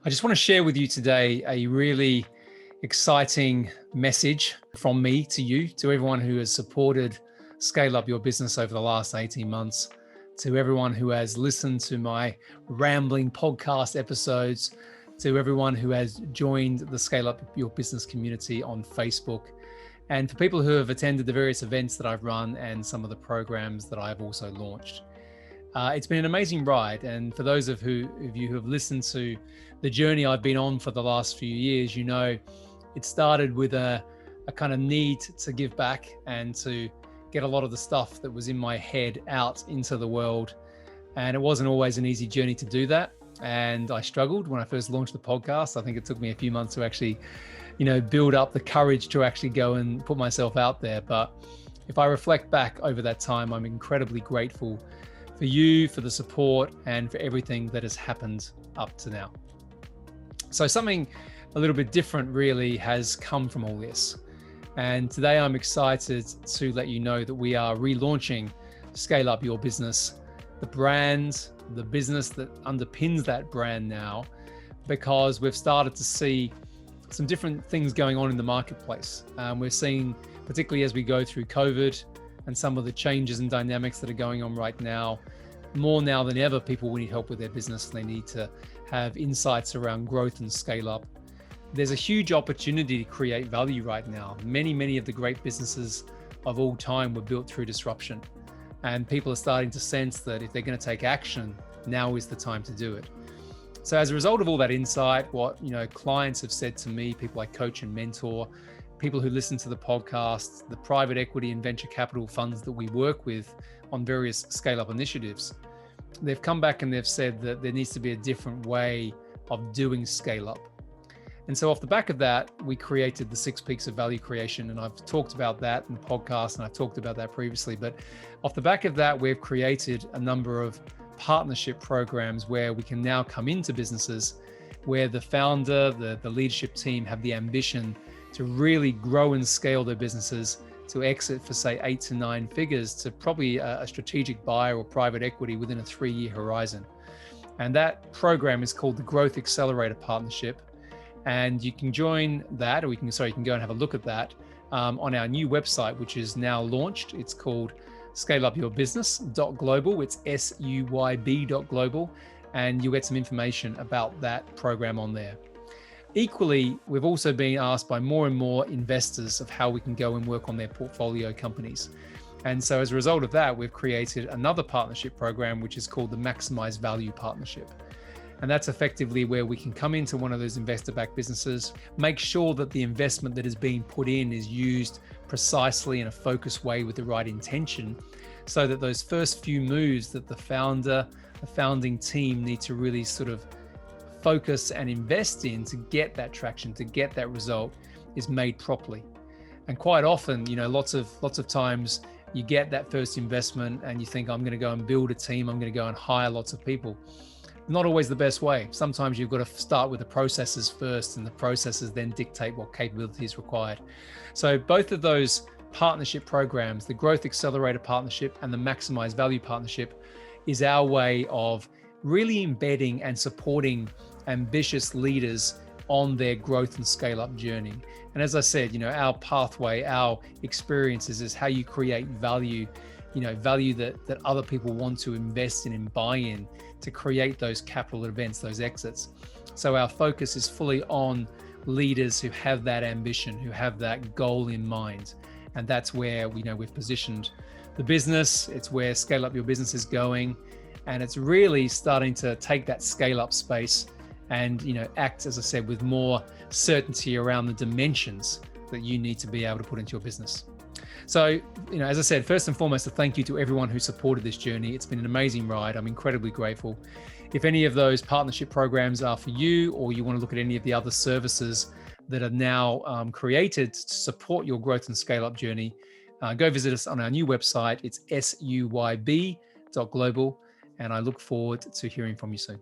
I just want to share with you today a really exciting message from me to you, to everyone who has supported Scale Up Your Business over the last 18 months, to everyone who has listened to my rambling podcast episodes, to everyone who has joined the Scale Up Your Business community on Facebook, and for people who have attended the various events that I've run and some of the programs that I've also launched. It's been an amazing ride. And for those of you who have listened to the journey I've been on for the last few years, you know, it started with a kind of need to give back and to get a lot of the stuff that was in my head out into the world. And it wasn't always an easy journey to do that. And I struggled when I first launched the podcast. I think it took me a few months to actually, build up the courage to actually go and put myself out there. But if I reflect back over that time, I'm incredibly grateful for you, for the support, and for everything that has happened up to now. So something a little bit different really has come from all this. And today I'm excited to let you know that we are relaunching Scale Up Your Business, the brand, the business that underpins that brand now, because we've started to see some different things going on in the marketplace. We're seeing, particularly as we go through COVID and some of the changes and dynamics that are going on right now, more now than ever, people will need help with their business. They need to have insights around growth and scale up. There's a huge opportunity to create value right now. Many of the great businesses of all time were built through disruption. And people are starting to sense that if they're going to take action, now is the time to do it. So as a result of all that insight, what clients have said to me, people I coach and mentor, people who listen to the podcast, the private equity and venture capital funds that we work with on various scale-up initiatives, they've come back and they've said that there needs to be a different way of doing scale-up. And so off the back of that, we created the 6 peaks of value creation. And I've talked about that in the podcast, and I've talked about that previously. But off the back of that, we've created a number of partnership programs where we can now come into businesses where the founder, the leadership team have the ambition to really grow and scale their businesses to exit for, say, 8 to 9 figures to probably a strategic buyer or private equity within a 3-year horizon. And that program is called the Growth Accelerator Partnership. And you can join that, or you can go and have a look at that on our new website, which is now launched. It's called scaleupyourbusiness.global. It's suyb.global. And you'll get some information about that program on there. Equally, we've also been asked by more and more investors of how we can go and work on their portfolio companies. And so as a result of that, we've created another partnership program, which is called the Maximize Value Partnership. And that's effectively where we can come into one of those investor-backed businesses, make sure that the investment that is being put in is used precisely in a focused way with the right intention, so that those first few moves that the founding team need to really sort of focus and invest in to get that traction, to get that result, is made properly. And quite often, lots of times you get that first investment and you think, I'm going to go and build a team, I'm going to go and hire lots of people. Not always the best way. Sometimes you've got to start with the processes first, and the processes then dictate what capability is required. So both of those partnership programs, the Growth Accelerator Partnership and the Maximize Value Partnership, is our way of really embedding and supporting ambitious leaders on their growth and scale up journey. And as I said, our pathway, our experiences is how you create value, value that other people want to invest in and buy in to create those capital events, those exits. So our focus is fully on leaders who have that ambition, who have that goal in mind. And that's where we've positioned the business. It's where Scale Up Your Business is going. And it's really starting to take that scale up space and, act, as I said, with more certainty around the dimensions that you need to be able to put into your business. So, as I said, first and foremost, a thank you to everyone who supported this journey. It's been an amazing ride. I'm incredibly grateful. If any of those partnership programs are for you, or you want to look at any of the other services that are now created to support your growth and scale up journey, go visit us on our new website. It's suyb.global. And I look forward to hearing from you soon.